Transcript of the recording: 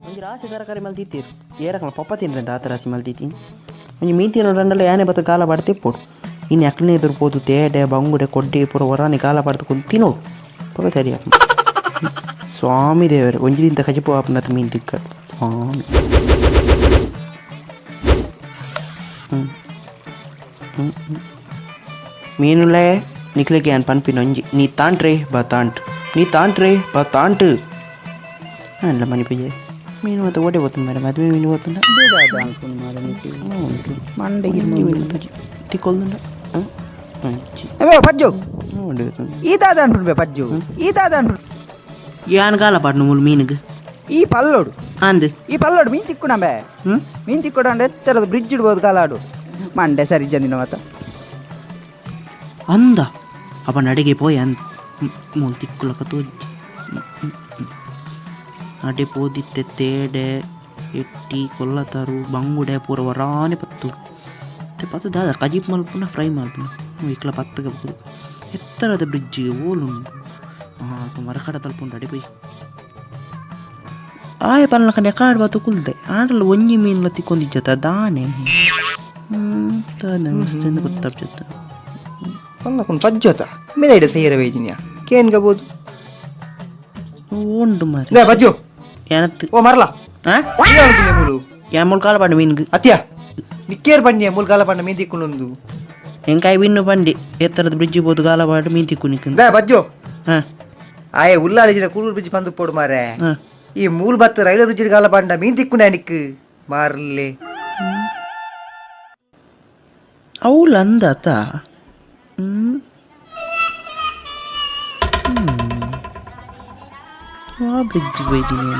ಒಂಜಿ ರಾಶಿ ತರಕಾರಿ ಮಲ್ತಿತ್ತೀರು ಏರಕಲ ಪಪ್ಪ ತಿನ್ರಿ ಅಂತ ಆತ ರಾಶಿ ಮಲ್ತಿತ್ತೀನಿ ಒಂಜಿ ಮೀನ್ ತಿನ್ನೋದ್ರಲ್ಲ ಯಾನೆ ಬತ್ತ ಕಾಲ ಪಾಡು ತಿಪ್ಪೋಡು ಇನ್ನು ಎಕ್ಕನೇ ಎದುರು ಪೋದು ತೇಡೆ ಬಂಗುಡೆ ಕೊಡ್ಡೆ ಪೂರ ಹೊರಾನಿ ಕಾಲ ಪಾಡ್ದು ಕೊಂಡು ತಿನ್ನೋಡು ಪಕ್ಕ ಸರಿ ಸ್ವಾಮಿ ದೇವರು ಒಂಜಿ ದಿಂತ ಕಜಿಪು ಆಪನತ್ ಮೀನ್ ತಿಕ್ಕ ಸ್ವಾಮಿ ಮೀನುಲೇ ನಿಕ್ಲಿಗೆ ಅನ್ ಪನ್ಪಿನ ಒಂಜಿ ನೀ ತಾಂಟ್ರೆ ಬಾ ತಾಂಟ್ ನೀ ತಾಂಟ್ರೆ ಬಾ ತಾಂಟ್ ಅಲ್ಲ ಮನೆ ಪೂಜೆ ಮೀನು ಮತ್ತೆ ಓಟೆ ಹೋಗ್తుంది ಮೇಡಮ್ ಮದುವೆ ಮೀನು ಹೋಗ್తుండ ಮಂಡೆ ತಿಕ್ಕೊಲ್ದುಂಡ పజ్జు ఈదాద అంటుండే పజ్జు ఈదాద అంటుండే యాన్ కాల పట్ను మూలు మీనుకు ఈ పల్లోడు అందు ఈ పల్లోడు మీన్ తిక్కున్నాంబే మీన్ తిక్కుడు అంటే ఎత్తరదు బ్రిడ్జ్ పోదు కాలాడు మండే సరి జందిన మాత ಅಂದ ಅಪ್ಪ ನಡಿಗೆ ಪೋಯ್ ಅಂದ ಮೂಲು ತಿಕ್ಕುಲಕ ತೋಜಿ ನಡೆ ಪೋದಿತ್ತೆ ತೇಡೆ ಎಟ್ಟಿ ಕೊಲ್ಲತರು ಬಂಗುಡೆ ಪೂರ ವರಾನೆ ಪತ್ತು ಪತ್ತು ದಾದ ಕಜಿಪ್ ಮಲ್ಪುನ ಫ್ರೈ ಮಲ್ಪುನ ಇಕ್ಲ ಪತ್ತಗೆ ಬೋದು ಎತ್ತರದ ಬ್ರಿಡ್ಜಿಗೆ ಓಲುಂಡು ಮರಕಡ ತಲ್ಪುಂಡು ಅಡಿ ಪೋಯ್ ಆಯ ಪಲ್ನಕ ನೆಕಾಡ್ ಬಾತು ಕುಲ್ದೆ ಆಡಲ್ಲ ಒಂಜಿ ಮೀನ್ಲ ತಿಕ್ಕೊಂದಿಜ್ಜತ ದಾನೆ ಮಸ್ತೆಂದು ಗೊತ್ತಾಗ್ಜತ್ತ పల్లకుని పజ్జోత మీద ఇడ సయ్యర వేజినియా కేన్ గబోదు ಉಂಡು ಮಾರಿ దే పజ్జు ಏನತ್ತು ఓ మరలా ఆ అనుకునే మూలు ಯಾಮೂಲ್ ಕಾಲ ಪಾಡು ಮೀನ್ಗೆ అత్య నిక్కేర్ పండి మూలు కాల పండ మీ తిక్కునుందు ಎಂಕಾಯಿ ಬಿನ್ನು ಬಂಡಿ ಎತ್ತರದ ಬ್ರಿಡ್ಜ್ ಬೋದು ಕಾಲ ಪಾಡು ಮೀನ್ ತಿಕ್ಕು ನಿಕ್ಕು దే పజ్జు ಹಾಂ ಆಯ ಉಲ್ಲಾಲಿಜಿನ ಕೂಳೂರು ಬ್ರಿಡ್ಜ್ ಪಂದು ಪೋಡು ಮಾರೆ ಹಾಂ ಈ ಮೂಲ್ ಬತ್ತು ರೈಲ್ವೆ ಬ್ರಿಡ್ಜ್ ಕಾಲ ಪಂಡ ಮೀನ್ ತಿಕ್ಕುನೆ ನಿಕ್ಕು ಮಾರ್ಲೆ ಅವಳು ಅಂದಾತ ಆ ಬ್ರಿಡ್ಜ್ ಹೋಯ್ತೀನಿ